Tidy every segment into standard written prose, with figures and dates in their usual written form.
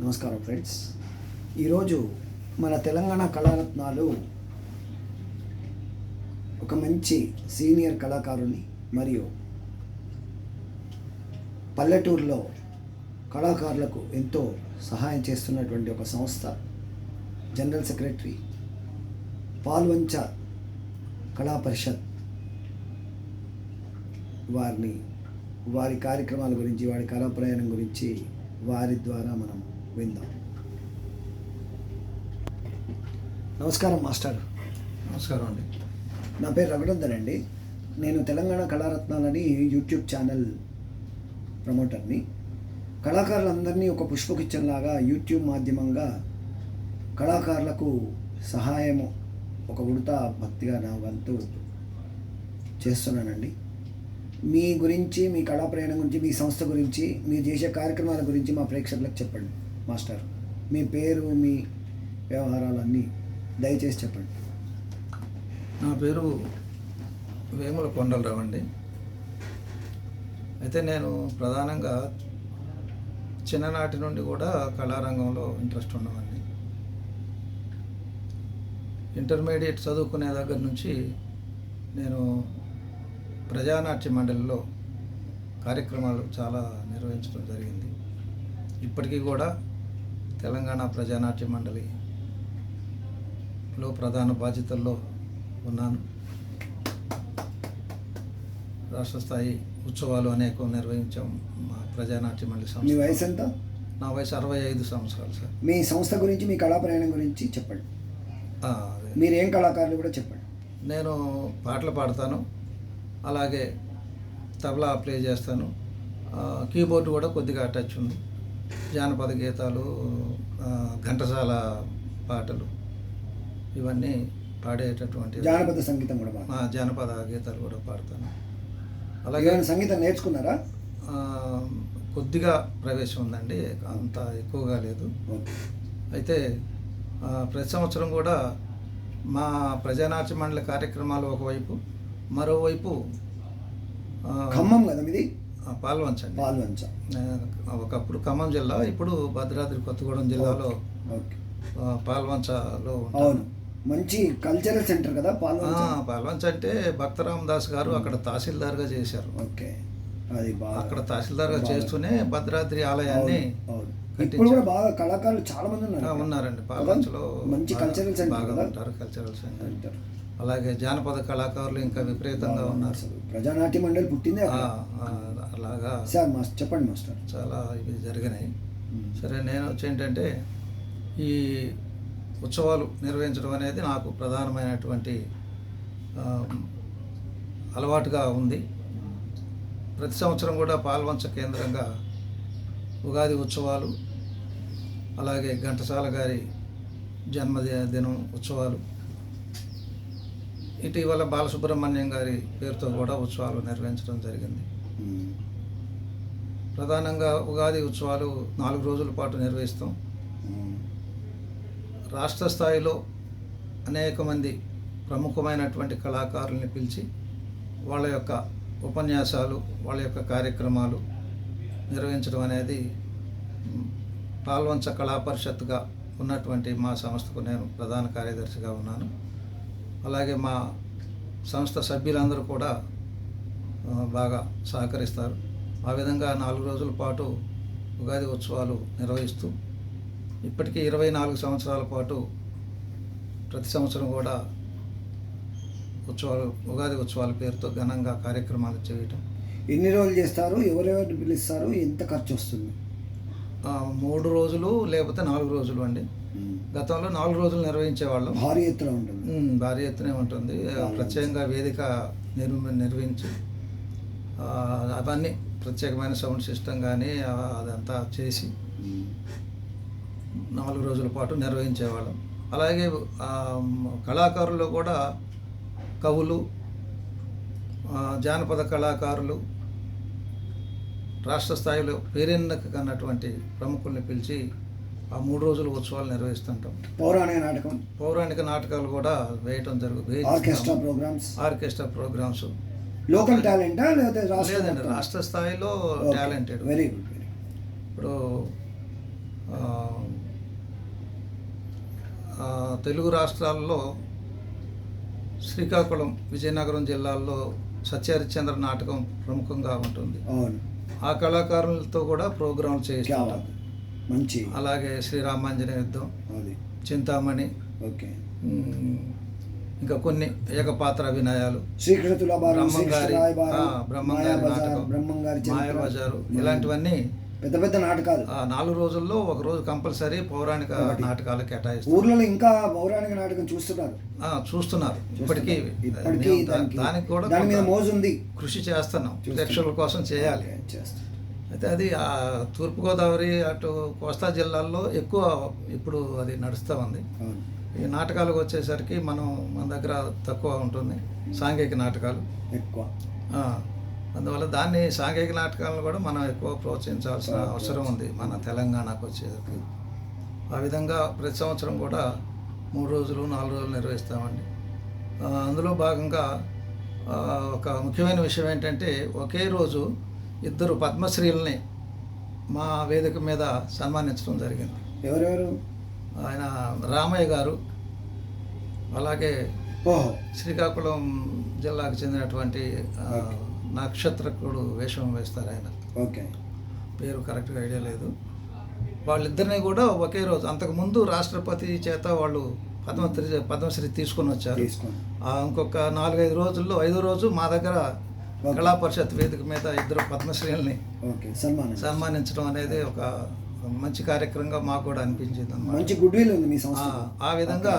నమస్కారం ఫ్రెండ్స్. ఈరోజు మన తెలంగాణ కళారత్నాలు ఒక మంచి సీనియర్ కళాకారుని మరియు పల్లెటూరులో కళాకారులకు ఎంతో సహాయం చేస్తున్నటువంటి ఒక సంస్థ జనరల్ సెక్రటరీ పాల్వంచ కళా పరిషత్ వారి కార్యక్రమాల గురించి, వారి కళా ప్రయాణం గురించి వారి ద్వారా మనం విందాం. నమస్కారం మాస్టర్. నమస్కారం అండి. నా పేరు రఘునందన్ అండి. నేను తెలంగాణ కళారత్నాలని యూట్యూబ్ ఛానల్ ప్రమోటర్ని. కళాకారులందరినీ ఒక పుష్పగుచ్చంలాగా యూట్యూబ్ మాధ్యమంగా కళాకారులకు సహాయము ఒక ఉడత భక్తిగా నా వంతు చేస్తున్నానండి. మీ గురించి, మీ కళా ప్రయాణం గురించి, మీ సంస్థ గురించి, మీరు చేసే కార్యక్రమాల గురించి మా ప్రేక్షకులకు చెప్పండి మాస్టర్. మీ పేరు, మీ వ్యవహారాలన్నీ దయచేసి చెప్పండి. నా పేరు వేముల కొండలరావు అండి. అయితే నేను ప్రధానంగా చిన్ననాటి నుండి కూడా కళారంగంలో ఇంట్రెస్ట్ ఉన్నవాడిని. ఇంటర్మీడియట్ చదువుకునే దగ్గర నుంచి నేను ప్రజానాట్య మండలిలో కార్యక్రమాలు చాలా నిర్వహించడం జరిగింది. ఇప్పటికీ కూడా తెలంగాణ ప్రజానాట్య మండలిలో ప్రధాన బాధ్యతల్లో ఉన్నాను. రాష్ట్ర స్థాయి ఉత్సవాలు అనేకం నిర్వహించాం మా ప్రజానాట్య మండలి సంస్థ. మీ వయసు ఎంత? నా వయసు 65 సంవత్సరాలు సార్. మీ సంస్థ గురించి, మీ కళా ప్రయాణం గురించి చెప్పండి. మీరు ఏం కళాకారులు కూడా చెప్పండి. నేను పాటలు పాడతాను, అలాగే తబలా ప్లే చేస్తాను, కీబోర్డ్ కూడా కొద్దిగా టచ్ ఉంది. జానపద గీతాలు, ఘంటసాల పాటలు ఇవన్నీ పాడేటటువంటి జానపద సంగీతం కూడా జానపద గీతాలు కూడా పాడతాను. అలాగే సంగీతం నేర్చుకున్నారా? కొద్దిగా ప్రవేశం ఉందండి, అంత ఎక్కువగా లేదు. అయితే ప్రతి సంవత్సరం కూడా మా ప్రజానాట్య మండలి కార్యక్రమాలు ఒకవైపు, మరోవైపు ఖమ్మం కదా మీది? పాల్వంచ అండి. పాల్వంచ ఒకప్పుడు ఖమ్మం జిల్లా, ఇప్పుడు భద్రాద్రి కొత్తగూడెం జిల్లాలో పాల్వంచలో. అవును, మంచి కల్చరల్ సెంటర్ కదా పాల్వంచ. పాల్వంచ అంటే భక్తరామ్ దాస్ గారు అక్కడ తహసీల్దార్గా చేశారు. ఓకే, అది అక్కడ తహసీల్దార్గా చేస్తూనే భద్రాద్రి ఆలయాన్ని ఇప్పుడు కూడా బాగా కళాకారులు చాలా మంది ఉన్నారండి. పాల్వంచలో మంచి కల్చరల్ సెంటర్ బాగా ఉంటారు. Cultural centre. అలాగే జానపద కళాకారులు ఇంకా విపరీతంగా ఉన్నారు. ప్రజానాట్య మండలి పుట్టింది అలాగా. సార్ చెప్పండి మాస్టర్. చాలా ఇవి జరిగినాయి. సరే, నేను వచ్చి ఏంటంటే ఈ ఉత్సవాలు నిర్వహించడం అనేది నాకు ప్రధానమైనటువంటి అలవాటుగా ఉంది. ప్రతి సంవత్సరం కూడా పాల్వంచ కేంద్రంగా ఉగాది ఉత్సవాలు, అలాగే ఘంటసాల గారి జన్మదినం ఉత్సవాలు, ఇటీవల బాలసుబ్రహ్మణ్యం గారి పేరుతో కూడా ఉత్సవాలు నిర్వహించడం జరిగింది. ప్రధానంగా ఉగాది ఉత్సవాలు 4 రోజుల పాటు నిర్వహిస్తాం. రాష్ట్ర స్థాయిలో అనేక మంది ప్రముఖమైనటువంటి కళాకారుల్ని పిలిచి వాళ్ళ యొక్క ఉపన్యాసాలు, వాళ్ళ యొక్క కార్యక్రమాలు నిర్వహించడం అనేది పాల్వంచ కళా పరిషత్గా ఉన్నటువంటి మా సంస్థకు నేను ప్రధాన కార్యదర్శిగా ఉన్నాను. అలాగే మా సంస్థ సభ్యులందరూ కూడా బాగా సహకరిస్తారు. ఆ విధంగా 4 రోజుల పాటు ఉగాది ఉత్సవాలు నిర్వహిస్తూ ఇప్పటికీ 24 సంవత్సరాల పాటు ప్రతి సంవత్సరం కూడా ఉగాది ఉత్సవాల పేరుతో ఘనంగా కార్యక్రమాలు చేయటం. ఎన్ని రోజులు చేస్తారు? ఎవరెవరిని పిలుస్తారు? ఎంత ఖర్చు వస్తుంది? 3 రోజులు లేకపోతే 4 రోజులు అండి. గతంలో 4 రోజులు నిర్వహించేవాళ్ళం. భారీ ఎత్తున ఉంటుంది. భారీ ఎత్తునే ఉంటుంది. ప్రత్యేకంగా వేదిక నిర్వహించి అవన్నీ ప్రత్యేకమైన సౌండ్ సిస్టమ్ కానీ అదంతా చేసి 4 రోజుల పాటు నిర్వహించేవాళ్ళం. అలాగే కళాకారులు కూడా కవులు, జానపద కళాకారులు, రాష్ట్ర స్థాయిలో పేరెన్నకన్నటువంటి ప్రముఖుల్ని పిలిచి ఆ 3 రోజుల ఉత్సవాలు నిర్వహిస్తుంటాం. పౌరాణిక నాటకాలు కూడా వేయటం జరుగుతుంది. Orchestra programmes. లోకల్ టాలెంటా లేదంటే రాష్ట్ర స్థాయిలో టాలెంటెడ్. Very good. ఇప్పుడు తెలుగు రాష్ట్రాల్లో శ్రీకాకుళం, విజయనగరం జిల్లాల్లో సత్యహరిశ్చంద్ర నాటకం ప్రముఖంగా ఉంటుంది. అవును, ఆ కళాకారులతో కూడా ప్రోగ్రాంలు చేయిస్తాం. మంచి. అలాగే శ్రీరామాంజనేయ యుద్ధం, అది చింతామణి, ఓకే, ఇంకా కొన్ని ఏకపాత్ర అభినయాలు, శ్రీకృష్ణ తులాభారం, బ్రహ్మంగారి బ్రహ్మంగారి నాటకం, మాయాబజారు, ఇలాంటివన్నీ పెద్ద పెద్ద నాటకాలు 4 రోజుల్లో ఒక రోజు కంపల్సరీ పౌరాణిక నాటకాలు కేటాయిస్తారు. ఊర్లలో ఇంకా పౌరాణిక నాటకం చూస్తున్నారు ఇప్పటికీ. దానికి కూడా దాని మీద మోజు ఉంది, కృషి చేస్తున్నాం, ప్రేక్షకుల కోసం చేయాలి. అయితే అది తూర్పుగోదావరి అటు కోస్తా జిల్లాల్లో ఎక్కువ ఇప్పుడు అది నడుస్తూ ఉంది. ఈ నాటకాలకు వచ్చేసరికి మన దగ్గర తక్కువ ఉంటుంది, సాంఘిక నాటకాలు ఎక్కువ. అందువల్ల దాన్ని సాంఘిక నాటకాలను కూడా మనం ఎక్కువ ప్రోత్సహించాల్సిన అవసరం ఉంది మన తెలంగాణకు వచ్చేసరికి. ఆ విధంగా ప్రతి సంవత్సరం కూడా 3 రోజులు 4 రోజులు నిర్వహిస్తామండి. అందులో భాగంగా ఒక ముఖ్యమైన విషయం ఏంటంటే, ఒకే రోజు 2 పద్మశ్రీలని మా వేదిక మీద సన్మానించడం జరిగింది. ఎవరెవరు? ఆయన రామయ్య గారు, అలాగే శ్రీకాకుళం జిల్లాకు చెందినటువంటి నక్షత్రకుడు వేషం వేస్తారు ఆయన. ఓకే, పేరు కరెక్ట్గా ఐడియా లేదు. వాళ్ళిద్దరిని కూడా ఒకే రోజు, అంతకుముందు రాష్ట్రపతి చేత వాళ్ళు పద్మశ్రీ తీసుకొని వచ్చారు. ఇంకొక 4-5 రోజుల్లో 5వ రోజు మా దగ్గర కళా పరిషత్ వేదిక మీద 2 పద్మశ్రీలని సన్మానించడం అనేది ఒక మంచి కార్యక్రమంగా మాకు కూడా అనిపించింది అన్నమాట. మంచి గుడ్ విల్ ఉంది మీ సంస్థ. ఆ విధంగా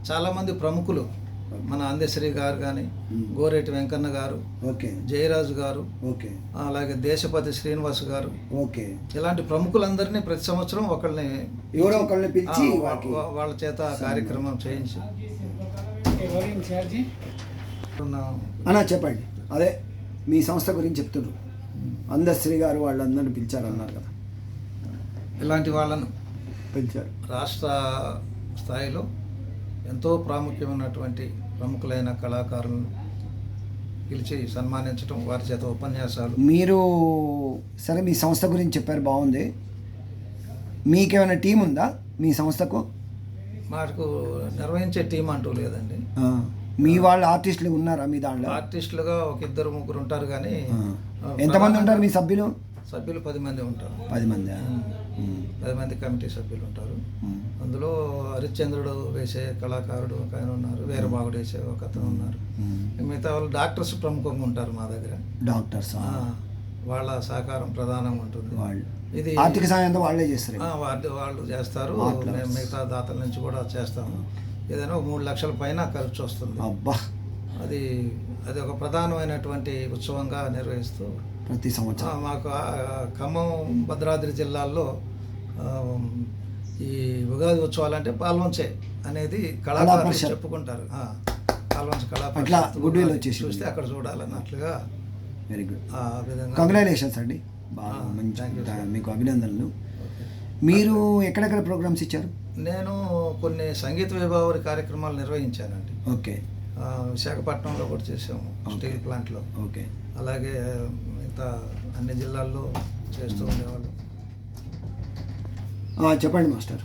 చాలామంది ప్రముఖులు, మన అందశ్రీ గారు కానీ, గోరేటి వెంకన్న గారు, జయరాజు గారు, అలాగే దేశపతి శ్రీనివాస్ గారు, ఇలాంటి ప్రముఖులందరినీ ప్రతి సంవత్సరం ఒకళ్ళని పిలిచి వాళ్ళ చేత కార్యక్రమం చేయించి. చెప్పండి, అదే మీ సంస్థ గురించి చెప్తున్నారు. అందశ్రీ గారు వాళ్ళందరినీ పిలిచారన్నారు కదా, ఇలాంటి వాళ్ళను పిలిచారు. రాష్ట్ర స్థాయిలో ఎంతో ప్రాముఖ్యమైనటువంటి ప్రముఖులైన కళాకారులను పిలిచి సన్మానించడం, వారి చేత ఉపన్యాసాలు. మీరు సరే మీ సంస్థ గురించి చెప్పారు, బాగుంది. మీకేమైనా టీం ఉందా మీ సంస్థకు? మాకు నిర్వహించే టీం అంటూ లేదండి. మీ వాళ్ళు ఆర్టిస్టులు ఉన్నారా మీ దాంట్లో? ఆర్టిస్టులుగా 1-2-3 ఉంటారు, కానీ ఎంతమంది ఉంటారు మీ సభ్యులు? 10 మంది ఉంటారు. 10 మంది 10 మంది కమిటీ సభ్యులు ఉంటారు. అందులో హరిశ్చంద్రుడు వేసే కళాకారుడు ఒక ఆయన ఉన్నారు, వీరబాగుడు వేసే ఒక అతను ఉన్నారు. మిగతా వాళ్ళు డాక్టర్స్ ప్రముఖంగా ఉంటారు మా దగ్గర. డాక్టర్స్ వాళ్ళ సహకారం ప్రధానంగా ఉంటుంది. ఇది ఆర్థిక సాయంతో వాళ్ళే చేస్తారు. వాళ్ళు చేస్తారు. మేము మిగతా దాతల నుంచి కూడా చేస్తాము. ఏదైనా 3 లక్షల పైన ఖర్చు వస్తుంది. అబ్బా, అది ఒక ప్రధానమైనటువంటి ఉత్సవంగా నిర్వహిస్తూ ప్రతి సంవత్సరం మాకు ఖమ్మం, భద్రాద్రి జిల్లాల్లో ఈ ఉగాది ఉత్సవాలు అంటే పాల్వంచే అనేది కళాకారులు చెప్పుకుంటారు. పాల్వంచ కళాకారులు చూస్తే అక్కడ చూడాలన్నట్లుగా. Very good. ఆ విధంగా కంగ్రాచులేషన్స్ అండి, బాగా మంచి, మీకు అభినందనలు. మీరు ఎక్కడెక్కడ ప్రోగ్రామ్స్ ఇచ్చారు? నేను కొన్ని సంగీత విభావరి కార్యక్రమాలు నిర్వహించానండి. ఓకే, విశాఖపట్నంలో కూడా చేసాము, స్టీల్ ప్లాంట్లో. ఓకే, అలాగే మిగతా అన్ని జిల్లాల్లో చేస్తూ ఉండేవాళ్ళు. చెప్పండి మాస్టర్.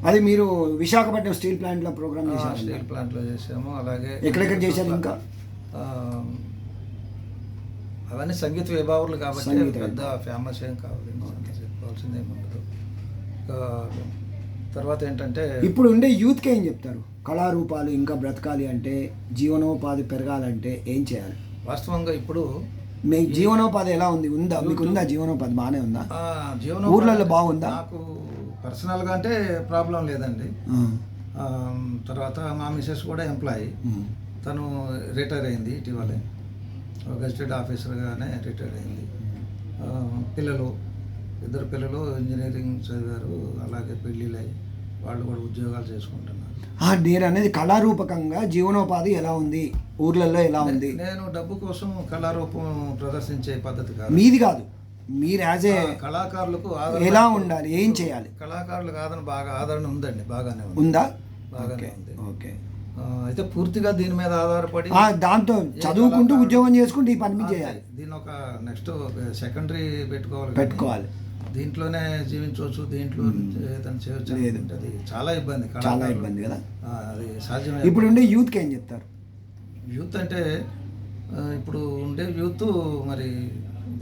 అది మీరు విశాఖపట్నం స్టీల్ ప్లాంట్లో ప్రోగ్రామ్ చేశారు? స్టీల్ ప్లాంట్లో చేసాము. అలాగే ఎక్కడెక్కడ చేశారు? ఇంకా అవన్నీ సంగీత విభావాలు కాబట్టి పెద్ద ఫేమస్ ఏం కావాలి, చెప్పాల్సింది ఏమి ఉండదు. తర్వాత ఏంటంటే, ఇప్పుడు ఉండే యూత్కి ఏం చెప్తారు? కళారూపాలు ఇంకా బ్రతకాలి అంటే, జీవనోపాధి పెరగాలంటే ఏం చేయాలి? వాస్తవంగా ఇప్పుడు మీ జీవనోపాధి ఎలా ఉంది? ఉందా మీకు? ఉందా జీవనోపాధి? బాగానే ఉందా? ఊర్లలో బాగుందా? నాకు పర్సనల్గా అంటే ప్రాబ్లం లేదండి. తర్వాత మా మిసెస్ కూడా ఎంప్లాయీ, తను రిటైర్ అయింది ఇటీవలే, గెజిటెడ్ ఆఫీసర్గానే రిటైర్ అయింది. పిల్లలు 2 పిల్లలు ఇంజనీరింగ్ చదివారు, అలాగే పెళ్ళిళ్ళై వాళ్ళు కూడా ఉద్యోగాలు చేసుకుంటున్నారు. నేను అనేది కళారూపకంగా జీవనోపాధి ఎలా ఉంది, ఊర్లలో ఎలా ఉంది? నేను డబ్బు కోసం కళారూపం ప్రదర్శించే పద్ధతి కాదు, మీది కాదు. మీరు యాజ్ ఏ కళాకారులకు ఎలా ఉండాలి, ఏం చేయాలి? కళాకారులకు ఆదరణ ఉందండి, బాగానే ఉందా? బాగానే ఉంది. ఓకే, అయితే పూర్తిగా దీని మీద ఆధారపడి దాంతో చదువుకుంటూ ఉద్యోగం చేసుకుంటూ ఈ పని చేయాలి. దీని ఒక నెక్స్ట్ సెకండరీ పెట్టుకోవాలి. దీంట్లోనే జీవించవచ్చు, దీంట్లో ఏదైనా చేయవచ్చు లేదు. అంటే అది చాలా ఇబ్బంది, చాలా కళాకారులు. ఇబ్బంది కదా. అది సాధ్యమే. ఇప్పుడు ఉండే యూత్కి ఏం చెప్తారు? యూత్ అంటే ఇప్పుడు ఉండే యూత్ మరి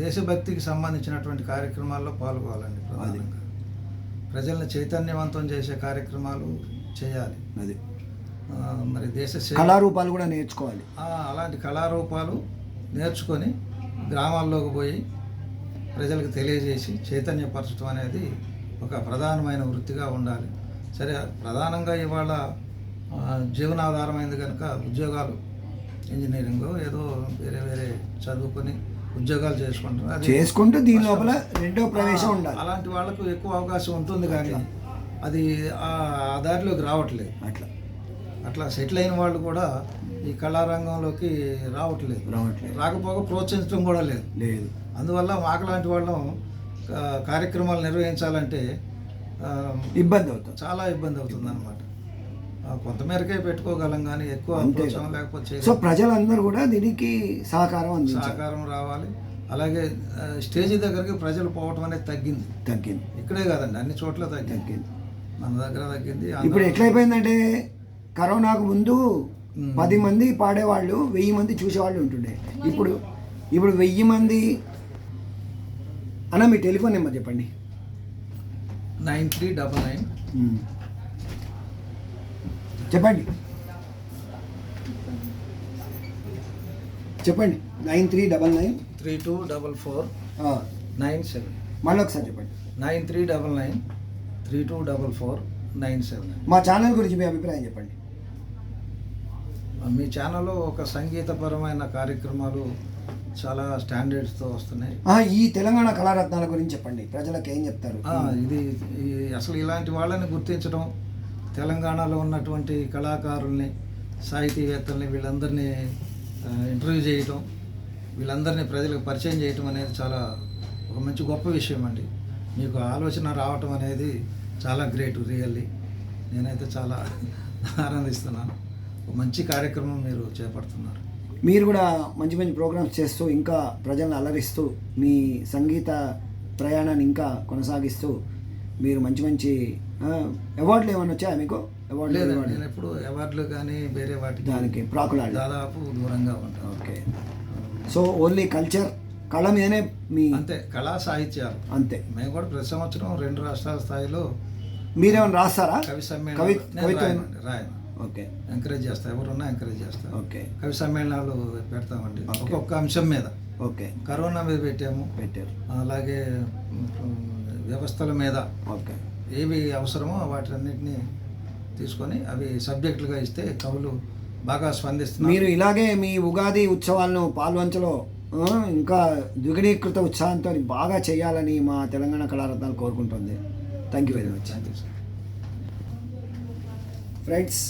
దేశభక్తికి సంబంధించినటువంటి కార్యక్రమాల్లో పాల్గొవాలండి. ప్రధానంగా ప్రజల్ని చైతన్యవంతం చేసే కార్యక్రమాలు చేయాలి. అది మరి దేశ కళారూపాలు కూడా నేర్చుకోవాలి. అలాంటి కళారూపాలు నేర్చుకొని గ్రామాల్లోకి పోయి ప్రజలకు తెలియజేసి చైతన్యపరచడం అనేది ఒక ప్రధానమైన వృత్తిగా ఉండాలి. సరే, ప్రధానంగా ఇవాళ జీవనాధారమైంది కనుక ఉద్యోగాలు, ఇంజనీరింగ్ ఏదో వేరే వేరే చదువుకొని ఉద్యోగాలు చేసుకుంటూ దీని లోపల రెండో ప్రవేశం ఉండాలి. అలాంటి వాళ్ళకు ఎక్కువ అవకాశం ఉంటుంది, కానీ అది ఆ దారిలోకి రావట్లేదు. అట్లా సెటిల్ అయిన వాళ్ళు కూడా ఈ కళారంగంలోకి రావట్లేదు. రాకపోగా ప్రోత్సహించడం కూడా లేదు. అందువల్ల మాకులాంటి వాళ్ళం కార్యక్రమాలు నిర్వహించాలంటే ఇబ్బంది అవుతుంది, చాలా ఇబ్బంది అవుతుంది అన్నమాట. కొంతమేరకే పెట్టుకోగలం, కానీ ఎక్కువ ప్రోత్సాహం లేకపోతే. సో ప్రజలందరూ కూడా దీనికి సహకారం రావాలి. అలాగే స్టేజ్ దగ్గరికి ప్రజలు పోవటం అనేది తగ్గింది. ఇక్కడే కాదండి, అన్ని చోట్ల తగ్గింది. మన దగ్గర తగ్గింది. ఇప్పుడు ఎట్లయిపోయిందంటే కరోనాకు ముందు 10 మంది పాడేవాళ్ళు 1000 మంది చూసేవాళ్ళు ఉంటుండే. ఇప్పుడు 1000 మంది. అన్న మీ టెలిఫోన్ నెంబర్ చెప్పండి. 9399 చెప్పండి 9399 3244 97. మళ్ళీ ఒకసారి చెప్పండి. 9399 3244 97. మా ఛానల్ గురించి మీ అభిప్రాయం చెప్పండి. మీ ఛానల్లో ఒక సంగీతపరమైన కార్యక్రమాలు చాలా స్టాండర్డ్స్తో వస్తున్నాయి. ఈ తెలంగాణ కళారత్నాల గురించి చెప్పండి, ప్రజలకు ఏం చెప్తారు? ఇది అసలు ఇలాంటి వాళ్ళని గుర్తించడం, తెలంగాణలో ఉన్నటువంటి కళాకారుల్ని, సాహితీవేత్తల్ని, వీళ్ళందరినీ ఇంటర్వ్యూ చేయటం, వీళ్ళందరినీ ప్రజలకు పరిచయం చేయటం అనేది చాలా ఒక మంచి గొప్ప విషయం అండి. మీకు ఆలోచన రావటం అనేది చాలా గ్రేట్. రియల్లీ నేనైతే చాలా ఆనందిస్తున్నాను. ఒక మంచి కార్యక్రమం మీరు చేపడుతున్నారు. మీరు కూడా మంచి మంచి ప్రోగ్రామ్స్ చేస్తూ ఇంకా ప్రజలను అలరిస్తూ మీ సంగీత ప్రయాణాన్ని ఇంకా కొనసాగిస్తూ మీరు మంచి మంచి అవార్డులు ఏమైనా వచ్చాయా మీకు? అవార్డు లేదు, నేను ఎప్పుడు అవార్డులు కానీ వేరే వాటికి దానికి ప్రాకులాడు దాదాపు దూరంగా ఉంటాను. ఓకే. సో ఓన్లీ కల్చర్, కళ మీదనే మీ అంతే, కళా సాహిత్యాలు అంతే. మేము కూడా ప్రతి సంవత్సరం 2 రాష్ట్రాల స్థాయిలో. మీరేమైనా రాస్తారా? కవి సమ్మేళనం రాయను. ఓకే. ఎంకరేజ్ చేస్తా, ఎవరున్నా ఎంకరేజ్ చేస్తా. ఓకే. కవి సమ్మేళనాలు పెడతామండి ఒక్కొక్క అంశం మీద. ఓకే. కరోనా మీద పెట్టారు. అలాగే వ్యవస్థల మీద ఓకే ఏవి అవసరమో వాటన్నిటిని తీసుకొని అవి సబ్జెక్టులుగా ఇస్తే కవులు బాగా స్పందిస్తున్నారు. మీరు ఇలాగే మీ ఉగాది ఉత్సవాలను పాల్వంచలో ఇంకా ద్విగుణీకృత ఉత్సాహంతో బాగా చేయాలని మా తెలంగాణ కళారత్నాలు కోరుకుంటుంది. Thank you very much. Thank you sir. Friends,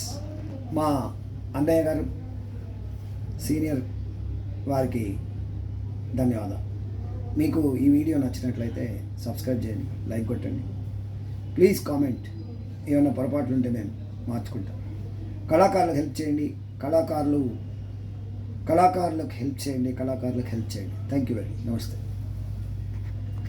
మా అన్నయ్య గారు సీనియర్ వారికి ధన్యవాదాలు. మీకు ఈ వీడియో నచ్చినట్లయితే సబ్స్క్రైబ్ చేయండి, లైక్ కొట్టండి, ప్లీజ్ కామెంట్. ఏమైనా పొరపాట్లు ఉంటే మేము మార్చుకుంటాం. కళాకారులకు హెల్ప్ చేయండి, కళాకారులకు హెల్ప్ చేయండి. Thank you very much. నమస్తే.